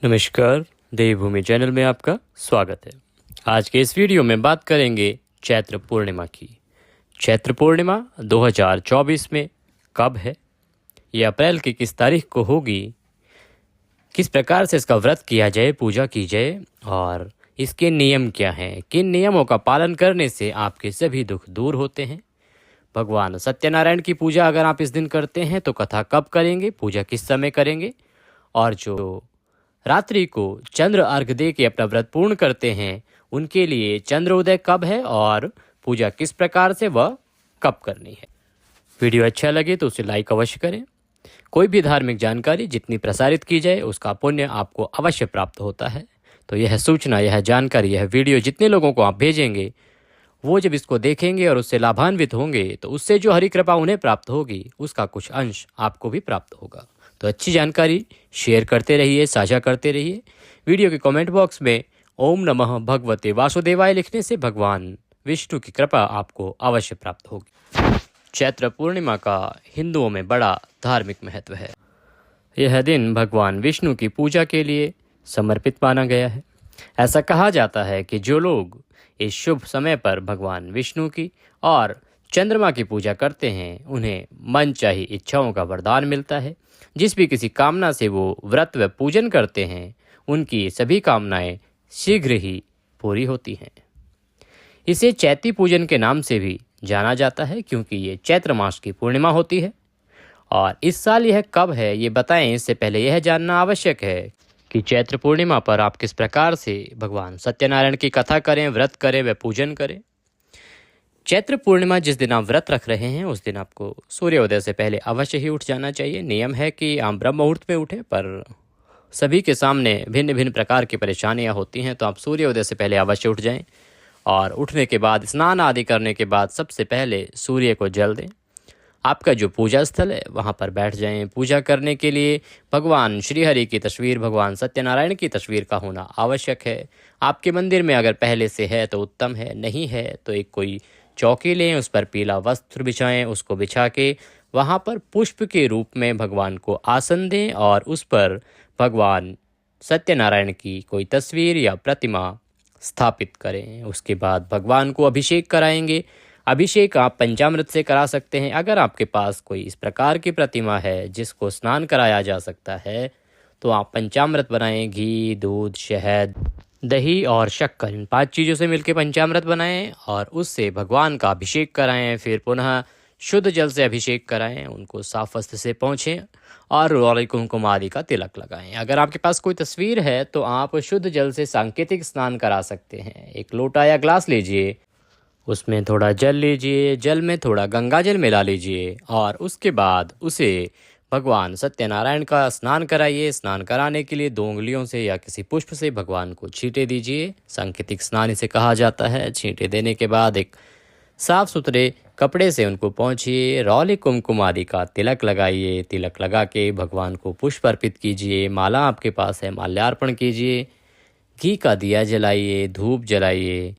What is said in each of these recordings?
नमस्कार, देवभूमि चैनल में आपका स्वागत है। आज के इस वीडियो में बात करेंगे चैत्र पूर्णिमा की। चैत्र पूर्णिमा 2024 में कब है, ये अप्रैल की किस तारीख को होगी, किस प्रकार से इसका व्रत किया जाए, पूजा की जाए और इसके नियम क्या हैं, किन नियमों का पालन करने से आपके सभी दुख दूर होते हैं। भगवान सत्यनारायण की पूजा अगर आप इस दिन करते हैं तो कथा कब करेंगे, पूजा किस समय करेंगे, और जो रात्रि को चंद्र अर्घ दे के अपना व्रत पूर्ण करते हैं उनके लिए चंद्रोदय कब है और पूजा किस प्रकार से वह कब करनी है। वीडियो अच्छा लगे तो उसे लाइक अवश्य करें। कोई भी धार्मिक जानकारी जितनी प्रसारित की जाए उसका पुण्य आपको अवश्य प्राप्त होता है। तो यह सूचना, यह जानकारी, यह वीडियो जितने लोगों को आप भेजेंगे वो जब इसको देखेंगे और उससे लाभान्वित होंगे तो उससे जो हरि कृपा उन्हें प्राप्त होगी उसका कुछ अंश आपको भी प्राप्त होगा। तो अच्छी जानकारी शेयर करते रहिए, साझा करते रहिए। वीडियो के कमेंट बॉक्स में ओम नमः भगवते वासुदेवाय लिखने से भगवान विष्णु की कृपा आपको अवश्य प्राप्त होगी। चैत्र पूर्णिमा का हिंदुओं में बड़ा धार्मिक महत्व है। यह दिन भगवान विष्णु की पूजा के लिए समर्पित माना गया है। ऐसा कहा जाता है कि जो लोग इस शुभ समय पर भगवान विष्णु की और चंद्रमा की पूजा करते हैं उन्हें मनचाही इच्छाओं का वरदान मिलता है। जिस भी किसी कामना से वो व्रत व पूजन करते हैं उनकी सभी कामनाएं शीघ्र ही पूरी होती हैं। इसे चैती पूजन के नाम से भी जाना जाता है क्योंकि ये चैत्र मास की पूर्णिमा होती है। और इस साल यह कब है ये बताएं, इससे पहले यह जानना आवश्यक है कि चैत्र पूर्णिमा पर आप किस प्रकार से भगवान सत्यनारायण की कथा करें, व्रत करें व पूजन करें। चैत्र पूर्णिमा जिस दिन आप व्रत रख रहे हैं उस दिन आपको सूर्योदय से पहले अवश्य ही उठ जाना चाहिए। नियम है कि आप ब्रह्म मुहूर्त में उठें, पर सभी के सामने भिन्न भिन्न प्रकार की परेशानियां होती हैं, तो आप सूर्योदय से पहले अवश्य उठ जाएं। और उठने के बाद स्नान आदि करने के बाद सबसे पहले सूर्य को जल दें। आपका जो पूजा स्थल है वहाँ पर बैठ जाएं। पूजा करने के लिए भगवान श्रीहरि की तस्वीर, भगवान सत्यनारायण की तस्वीर का होना आवश्यक है। आपके मंदिर में अगर पहले से है तो उत्तम है, नहीं है तो एक कोई चौकी लें, उस पर पीला वस्त्र बिछाएं। उसको बिछा के वहाँ पर पुष्प के रूप में भगवान को आसन दें और उस पर भगवान सत्यनारायण की कोई तस्वीर या प्रतिमा स्थापित करें। उसके बाद भगवान को अभिषेक कराएंगे। अभिषेक आप पंचामृत से करा सकते हैं। अगर आपके पास कोई इस प्रकार की प्रतिमा है जिसको स्नान कराया जा सकता है तो आप पंचामृत बनाएं। घी, दूध, शहद, दही और शक्कर, इन 5 चीज़ों से मिलकर पंचामृत बनाएं और उससे भगवान का अभिषेक कराएं। फिर पुनः शुद्ध जल से अभिषेक कराएं, उनको साफ वस्त्र से पोंछें और रोली कुमकुम आदि का तिलक लगाएं। अगर आपके पास कोई तस्वीर है तो आप शुद्ध जल से सांकेतिक स्नान करा सकते हैं। एक लोटा या ग्लास लीजिए, उसमें थोड़ा जल लीजिए, जल में थोड़ा गंगा जल मिला लीजिए और उसके बाद उसे भगवान सत्यनारायण का स्नान कराइए। स्नान कराने के लिए 2 उंगलियों से या किसी पुष्प से भगवान को छींटे दीजिए। सांकेतिक स्नान इसे कहा जाता है। छींटे देने के बाद एक साफ सुथरे कपड़े से उनको पोंछिए। रौली कुमकुम आदि का तिलक लगाइए। तिलक लगा के भगवान को पुष्प अर्पित कीजिए। माला आपके पास है, माल्यार्पण कीजिए। घी का दिया जलाइए, धूप जलाइए।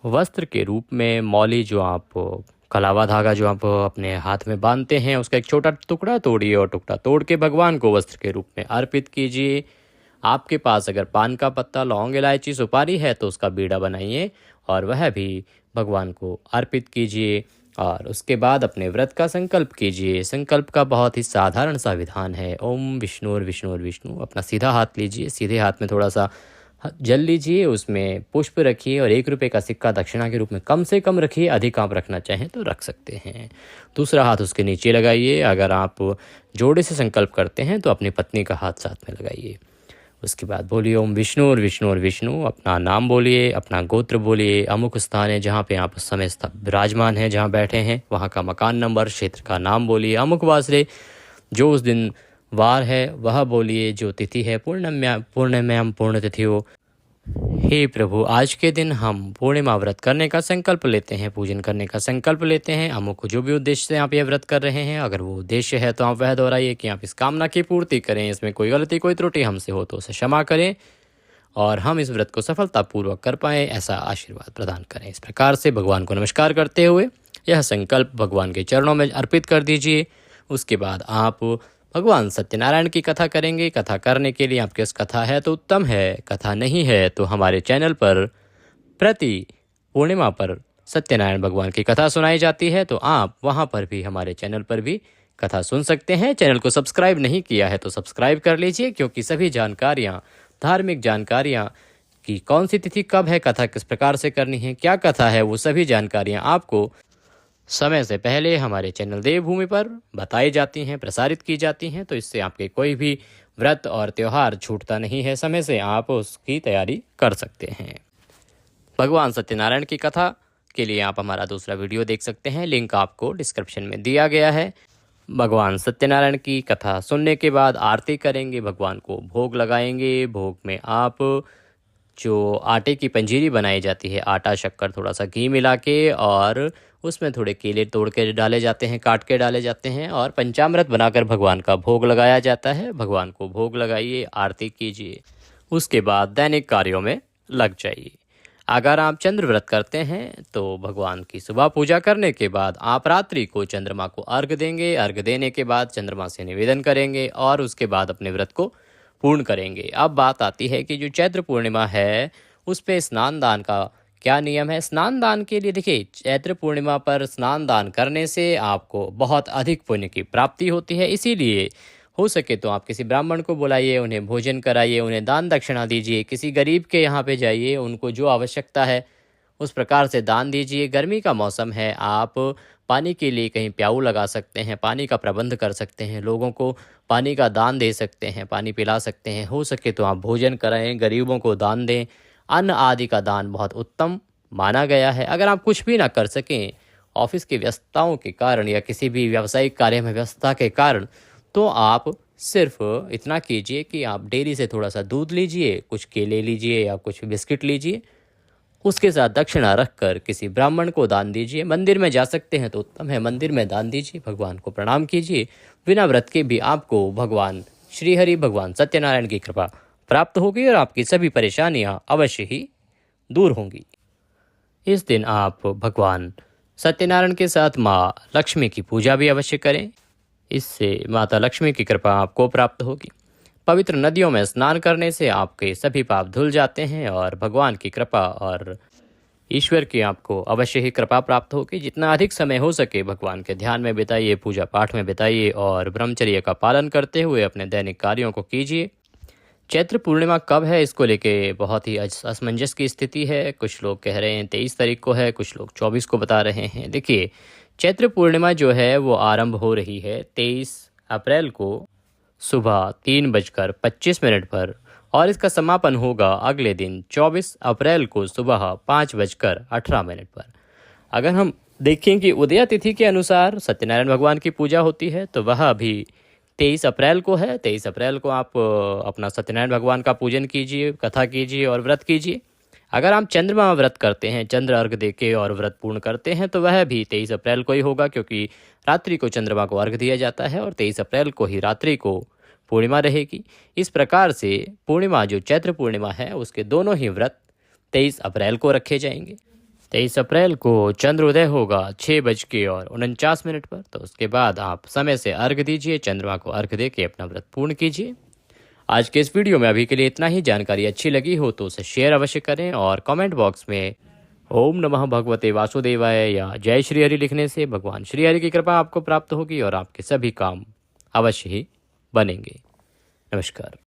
वस्त्र के रूप में मौली, जो आप कलावा धागा जो आप अपने हाथ में बांधते हैं, उसका एक छोटा टुकड़ा तोड़िए और टुकड़ा तोड़ के भगवान को वस्त्र के रूप में अर्पित कीजिए। आपके पास अगर पान का पत्ता, लौंग, इलायची, सुपारी है तो उसका बीड़ा बनाइए और वह भी भगवान को अर्पित कीजिए। और उसके बाद अपने व्रत का संकल्प कीजिए। संकल्प का बहुत ही साधारण सा विधान है। ओम विष्णु विष्णु विष्णु। अपना सीधा हाथ लीजिए, सीधे हाथ में थोड़ा सा जल लीजिए, उसमें पुष्प रखिए और 1 रुपये का सिक्का दक्षिणा के रूप में कम से कम रखिए। अधिक आप रखना चाहें तो रख सकते हैं। दूसरा हाथ उसके नीचे लगाइए। अगर आप जोड़े से संकल्प करते हैं तो अपनी पत्नी का हाथ साथ में लगाइए। उसके बाद बोलिए ओम विष्णु और विष्णु और विष्णु। अपना नाम बोलिए, अपना गोत्र बोलिए। अमुक स्थान है जहाँ पे आप उस समय विराजमान हैं, जहाँ बैठे हैं वहाँ का मकान नंबर, क्षेत्र का नाम बोलिए। अमुक वासरे, जो उस दिन वार है वह बोलिए। जो तिथि है पूर्णिमा पूर्ण तिथि हो। हे प्रभु, आज के दिन हम पूर्णिमा व्रत करने का संकल्प लेते हैं, पूजन करने का संकल्प लेते हैं। अमुक जो भी उद्देश्य से आप यह व्रत कर रहे हैं, अगर वो उद्देश्य है तो आप वह दोहराइए कि आप इस कामना की पूर्ति करें। इसमें कोई गलती, कोई त्रुटि हमसे हो तो उसे क्षमा करें और हम इस व्रत को सफलतापूर्वक कर पाएँ, ऐसा आशीर्वाद प्रदान करें। इस प्रकार से भगवान को नमस्कार करते हुए यह संकल्प भगवान के चरणों में अर्पित कर दीजिए। उसके बाद आप भगवान सत्यनारायण की कथा करेंगे। कथा करने के लिए आपके पास कथा है तो उत्तम है, कथा नहीं है तो हमारे चैनल पर प्रति पूर्णिमा पर सत्यनारायण भगवान की कथा सुनाई जाती है, तो आप वहां पर भी हमारे चैनल पर भी कथा सुन सकते हैं। चैनल को सब्सक्राइब नहीं किया है तो सब्सक्राइब कर लीजिए, क्योंकि सभी जानकारियाँ, धार्मिक जानकारियाँ कि कौन सी तिथि कब है, कथा किस प्रकार से करनी है, क्या कथा है, वो सभी जानकारियाँ आपको समय से पहले हमारे चैनल देवभूमि पर बताई जाती हैं, प्रसारित की जाती हैं। तो इससे आपके कोई भी व्रत और त्यौहार छूटता नहीं है, समय से आप उसकी तैयारी कर सकते हैं। भगवान सत्यनारायण की कथा के लिए आप हमारा दूसरा वीडियो देख सकते हैं, लिंक आपको डिस्क्रिप्शन में दिया गया है। भगवान सत्यनारायण की कथा सुनने के बाद आरती करेंगे, भगवान को भोग लगाएंगे। भोग में आप जो आटे की पंजीरी बनाई जाती है, आटा, शक्कर, थोड़ा सा घी मिला के, और उसमें थोड़े केले तोड़ के डाले जाते हैं, काट के डाले जाते हैं, और पंचामृत बनाकर भगवान का भोग लगाया जाता है। भगवान को भोग लगाइए, आरती कीजिए, उसके बाद दैनिक कार्यों में लग जाइए। अगर आप चंद्र व्रत करते हैं तो भगवान की सुबह पूजा करने के बाद आप रात्रि को चंद्रमा को अर्घ देंगे। अर्घ देने के बाद चंद्रमा से निवेदन करेंगे और उसके बाद अपने व्रत को पूर्ण करेंगे। अब बात आती है कि जो चैत्र पूर्णिमा है उस पे स्नान दान का क्या नियम है। स्नान दान के लिए देखिए, चैत्र पूर्णिमा पर स्नान दान करने से आपको बहुत अधिक पुण्य की प्राप्ति होती है। इसीलिए हो सके तो आप किसी ब्राह्मण को बुलाइए, उन्हें भोजन कराइए, उन्हें दान दक्षिणा दीजिए, किसी गरीब के यहाँ पे जाइए, उनको जो आवश्यकता है उस प्रकार से दान दीजिए। गर्मी का मौसम है, आप पानी के लिए कहीं प्याऊ लगा सकते हैं, पानी का प्रबंध कर सकते हैं, लोगों को पानी का दान दे सकते हैं, पानी पिला सकते हैं। हो सके तो आप भोजन कराएं, गरीबों को दान दें। अन्न आदि का दान बहुत उत्तम माना गया है। अगर आप कुछ भी ना कर सकें ऑफिस की व्यस्तताओं के कारण या किसी भी व्यावसायिक कार्य में व्यस्तता के कारण, तो आप सिर्फ इतना कीजिए कि आप डेयरी से थोड़ा सा दूध लीजिए, कुछ केले लीजिए या कुछ बिस्किट लीजिए, उसके साथ दक्षिणा रखकर किसी ब्राह्मण को दान दीजिए। मंदिर में जा सकते हैं तो उत्तम है, मंदिर में दान दीजिए, भगवान को प्रणाम कीजिए। बिना व्रत के भी आपको भगवान श्रीहरि, भगवान सत्यनारायण की कृपा प्राप्त होगी और आपकी सभी परेशानियां अवश्य ही दूर होंगी। इस दिन आप भगवान सत्यनारायण के साथ माँ लक्ष्मी की पूजा भी अवश्य करें, इससे माता लक्ष्मी की कृपा आपको प्राप्त होगी। पवित्र नदियों में स्नान करने से आपके सभी पाप धुल जाते हैं और भगवान की कृपा और ईश्वर की आपको अवश्य ही कृपा प्राप्त होगी। जितना अधिक समय हो सके भगवान के ध्यान में बिताइए, पूजा पाठ में बिताइए और ब्रह्मचर्य का पालन करते हुए अपने दैनिक कार्यों को कीजिए। चैत्र पूर्णिमा कब है, इसको लेके बहुत ही असमंजस की स्थिति है। कुछ लोग कह रहे हैं 23 तारीख को है, कुछ लोग 24 को बता रहे हैं। देखिए, चैत्र पूर्णिमा जो है वो आरंभ हो रही है 23 अप्रैल को सुबह 3:25 पर, और इसका समापन होगा अगले दिन 24 अप्रैल को सुबह 5:18 पर। अगर हम देखें कि उदया तिथि के अनुसार सत्यनारायण भगवान की पूजा होती है तो वह अभी 23 अप्रैल को है। 23 अप्रैल को आप अपना सत्यनारायण भगवान का पूजन कीजिए, कथा कीजिए और व्रत कीजिए। अगर आप चंद्रमा व्रत करते हैं, चंद्र अर्घ देके और व्रत पूर्ण करते हैं, तो वह भी 23 अप्रैल को ही होगा, क्योंकि रात्रि को चंद्रमा को अर्घ दिया जाता है और 23 अप्रैल को ही रात्रि को पूर्णिमा रहेगी। इस प्रकार से पूर्णिमा जो चैत्र पूर्णिमा है उसके दोनों ही व्रत 23 अप्रैल को रखे जाएंगे। 23 अप्रैल को चंद्रोदय होगा 6:49 पर, तो उसके बाद आप समय से अर्घ दीजिए, चंद्रमा को अर्घ दे के अपना व्रत पूर्ण कीजिए। आज के इस वीडियो में अभी के लिए इतना ही। जानकारी अच्छी लगी हो तो उसे शेयर अवश्य करें और कमेंट बॉक्स में ओम नमः भगवते वासुदेवाय या जय श्री हरि लिखने से भगवान श्री हरि की कृपा आपको प्राप्त होगी और आपके सभी काम अवश्य ही बनेंगे। नमस्कार।